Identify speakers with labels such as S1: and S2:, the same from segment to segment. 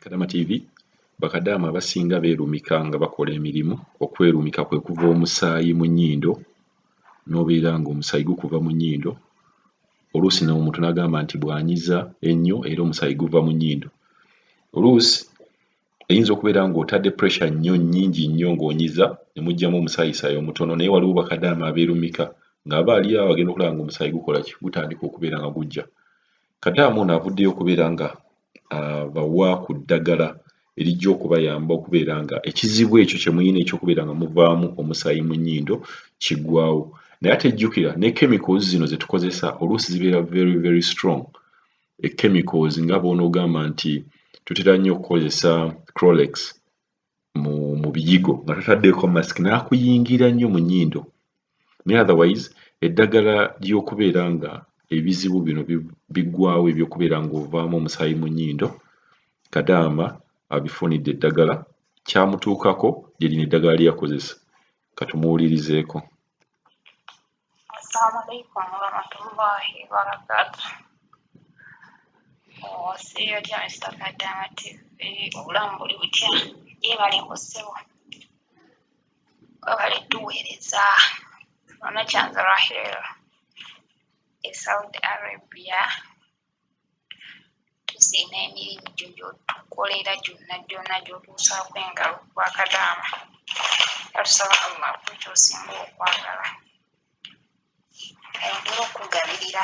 S1: Kadama TV bakadaama abasinga beerumika nga bakola emirimu. Okwerumika kwe kuva omusaayi mu nnyindo n'obeera ng'omusaayi gukuva mu nnyindo. Oluusi n'omuntu n'agamba nti bw'anyiza ennyo era omusaayi guva mu nnyindo. Oluusi eyinza okubeera ng'otadde pressure nnyingi nnyo ng'onyiza ne mugyamu omusaayisaayi omutono, naye waliwo bakadaama abeerumika ng'aba ali awo agenda okulaba ng'omusaayi gukola ki? Gutandika okubeera nga gujja. Kadaama ono avuddeyo okubeera nga abawa ku ddagala erijja okubayamba okubeera nga ekizibu ekyo kye muyina eky'okubeera nga muvaamu omusaayi mu nnyindo kiggwaawo. Naye ate jjukira ne chemicals zino ze tukozesa oluusi zibeera very very strong. Chemicals nga bw'onoogamba nti tutera nnyo okukozesa Crolex mu biyigo nga totaddeeko mask n'akuyingira nnyo mu nnyindo. Naye otherwise eddagala ly'okubeera nga ebizibu bino biggwaawo eby'okubeera ng'ovaamu omusaayi mu nnyindo, Kadaama abifunidde eddagala. Kyamutuukako lye lino eddagala lye yakozesa. Katumuwulirizeeko.
S2: Assalamu alaikum warahmatullahi wabarakatuh. Osiyo tya Mr. Kadaama TV, obulamu buli butya? Yeebale ssebo, webale tuweereza. Ono Kyanza Rahel e Saudi Arabia. Tusiima emirimu gyo gy'otukolera gyonna gy'otuusaako engalo kwa Kadaama. Yatusaba Allah ky'osinga okwagala ayongere okugabirira.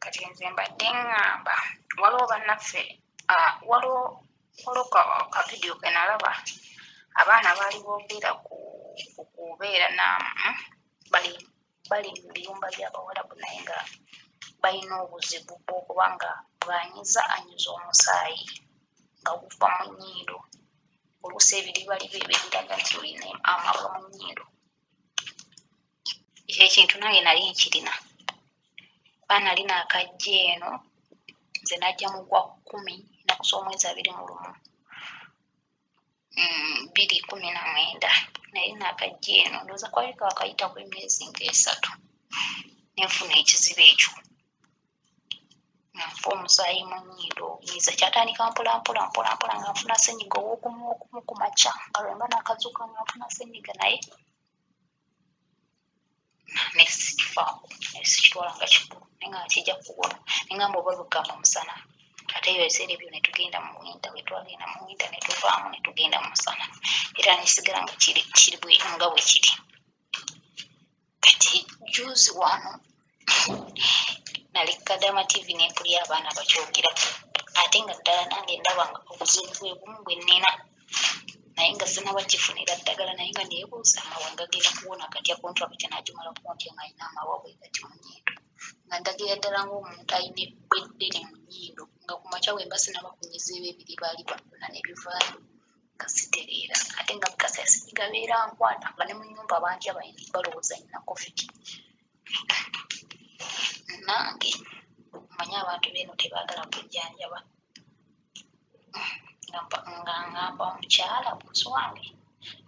S2: Kati nze mbadde ngamba waliwo bannaffe, waliwo ka vidiyo ke nalaba abaana baali boogera ku kubeera bali mu biyumba by'Abawarabu naye nga balina obuzibu bw'okuba nga bw'anyiza omusaayi nga guva mu nnyindo. Oluusi ebiribali bye biraga nti olina amabwa mu nnyindo. Ekyo ekintu nange nali nkirina. Nali naakajja eno nze najja mu gwa 10 ennaku z'omwezi 21, 2019 naye naakajja eno ndowooza kwali kaakayitaku emyezi nga 3 nenfuna ekizibu ekyo. Nfa omusaayi mu nnyindo, nyiza kyatandika mpolampola nga nfuna ssenyiga ow'okumu ku makya nga lwemba naakazuuka nga nfuna ssenyiga, naye nesikifaako nesikitwala nga kikulu naye nga kijja kuwola. Nengamba oba lugamba musana, ate ebyo ebiseera ebyo ne tugenda mu winta, bwe twagenda mu winta ne tuvaamu ne tugenda mu musana, era nesigala nga kiri nga bwe kiri. Kati juzi wano nali Kadaama TV ne mpulira abaana bakyogerako, ate nga ddala nange ndaba nga obuzibu bwe bumu bwe nnina, naye nga sinaba kifunira ddagala, naye nga neebuuza amabwa gagenda kuwona katya kontrakiti n'agimala kuntya nga alina amabwa bwe gati mu nnyindo, nga ndagira ddala ng'omuntu alina ebbwa eddene mu nnyindo, nga ku makya bwemba sinaba kunyizeewo ebiri baali bafuna ne bivaayo nga sitereera. Ate nga bikasasi gabeera nkwata nga ne mu nnyumba bangi balowooza nina COVID. Nange mmanyi abantu beeno tebaagala kujjanjaba, nga ngamba omukyala buuzi wange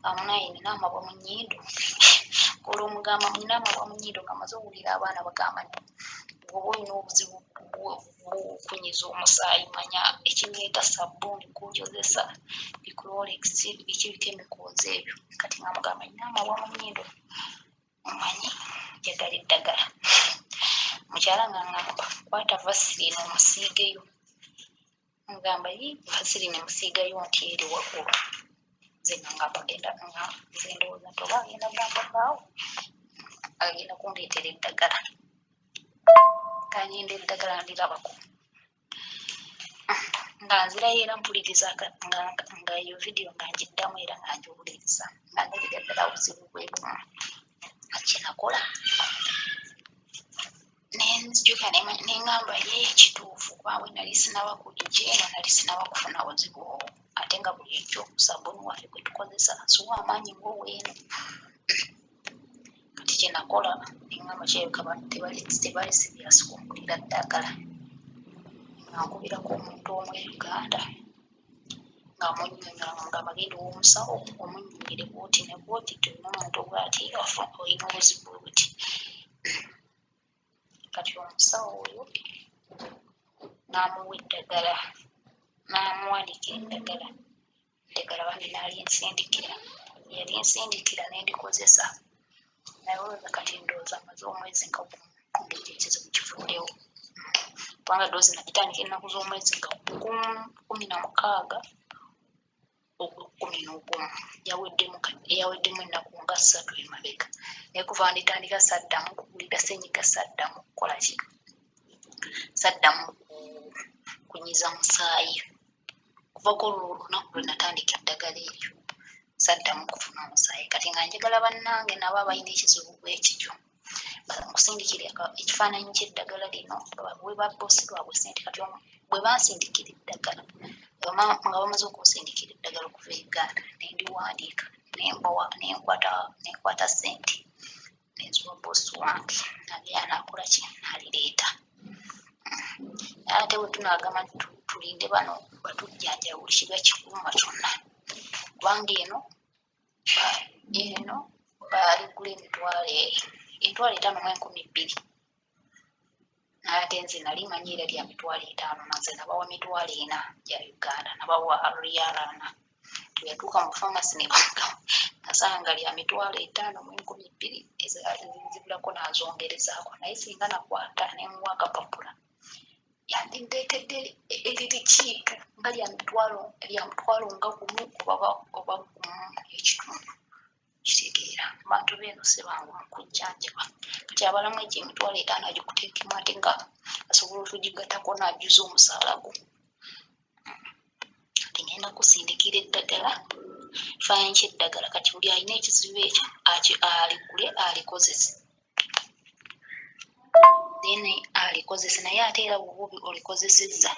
S2: amunaye nina amabwa mu nnyindo. Olwomugamba nina amabwa mu nnyindo nga maze owulira abaana bagamba nti bw'oba olina obuzibu bw'okunyiza omusaayi manya ekireeta sabbuuni gw'ogyozesa, bikulolekisi biki chemicals ebyo. Kati nga mugamba nina amabwa mu nnyindo, omanyi njagala eddagala. Mukyala nga ngamba kwata Vaseline omusiigeyo. Ngamba Vaseline musiigayo nti eri waggulu. Nze ngamba genda nga nze ndowooza nti oba agenda gambavaawo agenda kundeetera eddagala. Kanyenda eddagala ndirabako. Nga nzirayo era mpuliriza nga eyo vidiyo nga ngiddamu era nga ngiwuliriza nga ndabira ddala obuzibu bwe bumu. Kye nakola nenzijjuka nengamba ye ekituufu kubanga nali sinaba kujja eno, nali sinaba kufuna buzibu obwo, ate nga buli ekyo sabbuuni waffe gwe tukozesa asuwa amaanyi ng'oweeno. Kati kye nakola nengamba kirabika tebali siriasi kungulira ddagala, nga nkubirako omuntu omu e Uganda nga munnyonnyola mugamba genda ow'omusawo omunnyonnyere bwoti ne bwoti, tulina omuntu bw'ati olina obuzibu buti. Kati omusawo oyo n'amuwa eddagala n'amuwandikira eddagala bambi n'alinsindikira yali nsindikira n'endikozesa naye olowooza kati ndowooza amaze omwezi nga gumu ekizibu kifuddewo kubanga doozi nagitandika ennaku z'omwezi nga 16 ogw'okumi yaweddemu ennaku nga 3 emabega naye kuva nditandika saddamu kuwulira senyiga saddamu kukola ki saddamu kunyiza musaayi kuvako olunaku lwe natandika eddagala eryo saddamu kufuna omusaayi kati nga njagala bannange nabo abalina ekizibu bwekityo nkusindikira ekifaananyi ky'eddagala lino bwe babbosi lwabwe sente kati bwe bansindikira eddagala nga bamaze okunsindikira eddagala okuva e Uganda nendiwandiika nenkwata sente nenziwa bbosi wange naye anaakola ki alireeta ate bwe tunaagamba nti tulinde bano batujjanja buli kiba kikuluma kyonna kubanga eno baaligula emitwalo 5,200 ate nze nali manyi era lya mitwalo 5 naze nabawa mitwalo 4 gya Uganda nabawa riyalana tuyatuuka mu famasi ne nasanga lya mitwalo 5,200 ezibulako nazongerezaako naye singa nakwata nemuwa akapapula yandindeetedde eririkiitu nga lya mutwalo nga gumu oba gumu ekitundu kitegeera abantu beeno si bangu mu kujjanjaba kati abalamu egyo emitwalo 5 agikuteekemu ate nga asobola okugigattako n'ajjuza omusaala gwo kati ngenda kusindikira eddagala kifaananyi ky'eddagala kati buli alina ekizibu ekyo aligule alikozese then alikozese naye ate era bwoba olikozesezza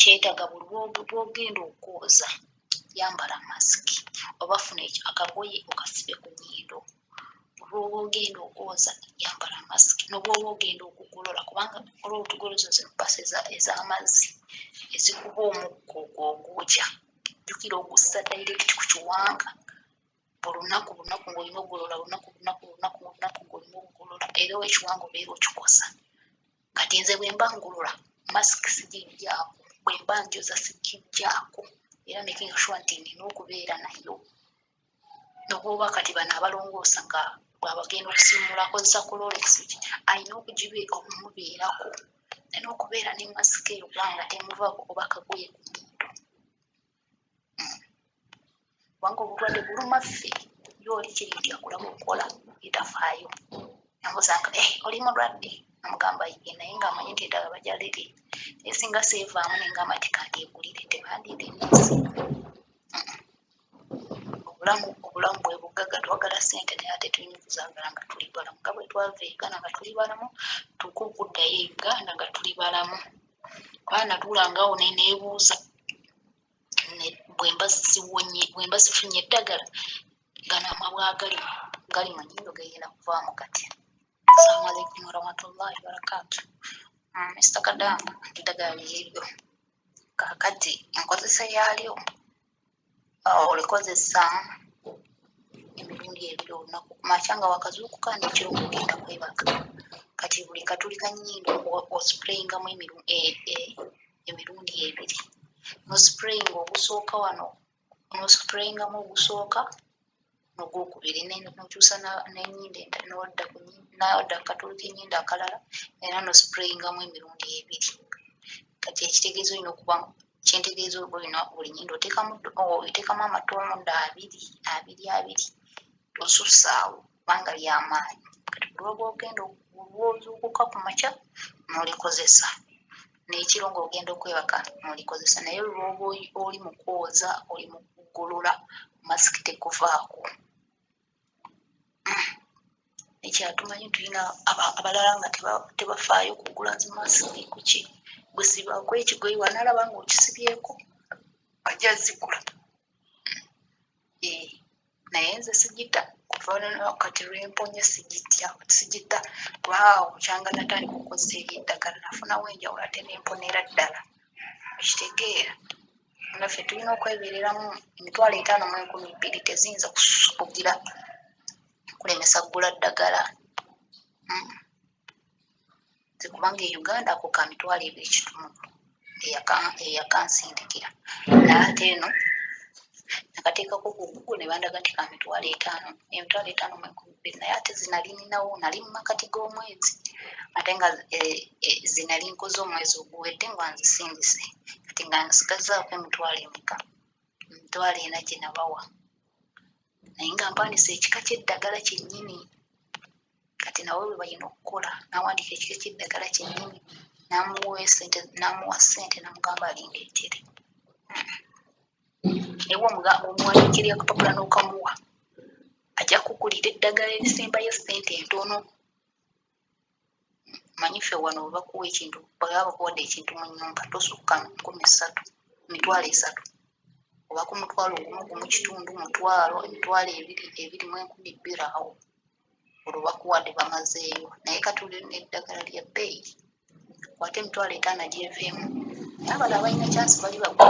S2: kyetaaga buli bwogenda okwoza yambala masiki oba funa akagoye okasibe ku nnyindo bwoba ogenda okwoza yambala masiki nobwoba ogenda okugolola kubanga olwo tugoloza zino bbasi ez'amazzi ezikuba omukka ogwogwoja jjukira ogussa direct ku kiwanga buli lunaku ng'olina okugolola lunaku ng'olina okugolola era ekiwanga obeera okikosa kati nze bwe mba ngolola masiki sigijjaako bwe mba njoza sigijjaako era making sure nti nina okubeera nayo nobwoba kati bano abalongoosa nga bwabagenda okusimula akozesa Clorox alina okumubeerako alina okubeera ne masiki eyo kubanga temuvaako oba kagoye ku nnyindo kubanga obulwadde buluma ffe yooli kiri nti akulaba okukola etafaayo namuzanga oli mulwadde namugamba ye naye ng'amanyi nti eddagala bajaliri naye singa seevaamu nengamba nti kandyegulire tebandirenesi obulamu bwe bugagga twagala ssente naye ate tulina okuzaagala nga tuli balamu nga bwe twava e Uganda nga tuli balamu tuuke okuddayo e Uganda nga tuli balamu kuba natuulangawo neneebuuza bwe mba sifunye eddagala gano amabwa gali mu nnyindo gegenda kuvaamu kati. Assalamu alaikum warahmatullahi wabarakatuh. Mr. Kadamba eddagala liryo kaakati enkozesa yaalyo olikozesa emirundi ebiri olunaku kumakya nga wakazuukuka n'ekiro ng'ogenda kwebaka kati buli katuli ka nnyindo osprayingamu emirundi ebiri nosprayinga ogusooka wano nosprayingamu ogusooka n'ogwokubiri nokyusa n'ennyindo n'odda katuli k'ennyindo akalala era nosprayingamu emirundi ebiri kati ekitegeeza olina okuba kyentegeeza olina buli nnyindo oteekamu amatondo abiri tosussaawo kubanga lyamaanyi kati bulwoba ogenda olwozuukuka ku makya n'olikozesa n'ekiro ng'ogenda okwebaka n'olikozesa naye olwoba oli mu kwoza oli mu kugolola masiki tekuvaako ekyatumanyi tulina abalala nga tebafaayo kugula zi masiki kuki gwesibaako ekigoyi wanalaba ng'okisibyeko ajja zigula naye nze sigita kuva kati lwemponye sigita kubanga okyanga natandika okukozesa eby'eddagala nafunawo enjawulo ate nemponera ddala ekitegeera naffe tulina okwebereramu emitwalo 5,200 teziyinza kugira kulemesa kugula ddagala kubanga e Uganda ako ka mitwalo 2.5 eyakansindikira naye ate eno nakateekako ku Google ne bandaga nti ka emitwalo 5,200 naye ate zinalininawo nali mu makati g'omwezi ate nga zinali nkoze omwezi oguwedde nga nzisingise kati nga nsigazaako emitwalo 4 gye nabawa naye nga mpandisa ekika ky'eddagala kyennyini kati nawe bwe balina okukola nawandika ekika ky'eddagala kyennyini namuwa ssente namugamba alindeetere ewa omuwandiikira akapapula n'okamuwa ajja kugulira eddagala erisembayo ssente entono manyi ffe wano bwe bakuwa ekintu baba bakuwadde ekintu mu nnyumba tosukka 3,000 oba ku mutwalo gumu kitundu emitwalo 2 mu 12 awo olwo bakuwadde bamazeeyo naye katuli n'eddagala lya bbeeyi kwate emitwalo 5 gyeveemu naye abala abalina kyansi bali bagwa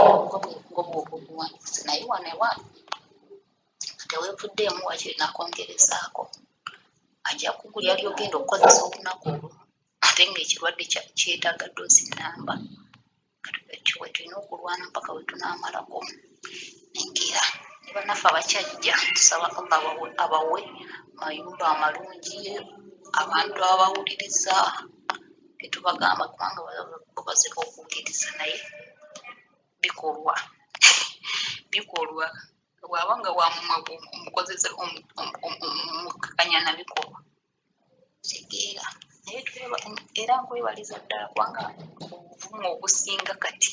S2: bwobuwandiise naye wano ewange teweevuddeemu wakiri nakongerezaako ajja kugulya lyogenda okukozesa olunaku olwo ate ngaekirwadde kyetaaga ddoozi nnamba we tulina okulwana mpaka we tunaamalako nengira ne bannaffe abakyajja tusaba Allah abawe mayumba amalungi abantu abawuliriza tetubagamba kubanga bazira okuwuliriza naye bikolwa bwaba nga wamukozesa omukakanya na bikolwa tegeera naye era nkwebaliza ddala kubanga obuvumu obusinga kati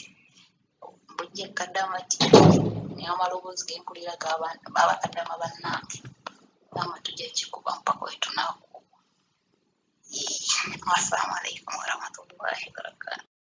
S2: bujja kadamati n'amaloboozi genkulira babakadama bannange gamba tujja kikuba mpaka wetunaakuba. Assalamu alaikum warahmatullahi wabarakatuh.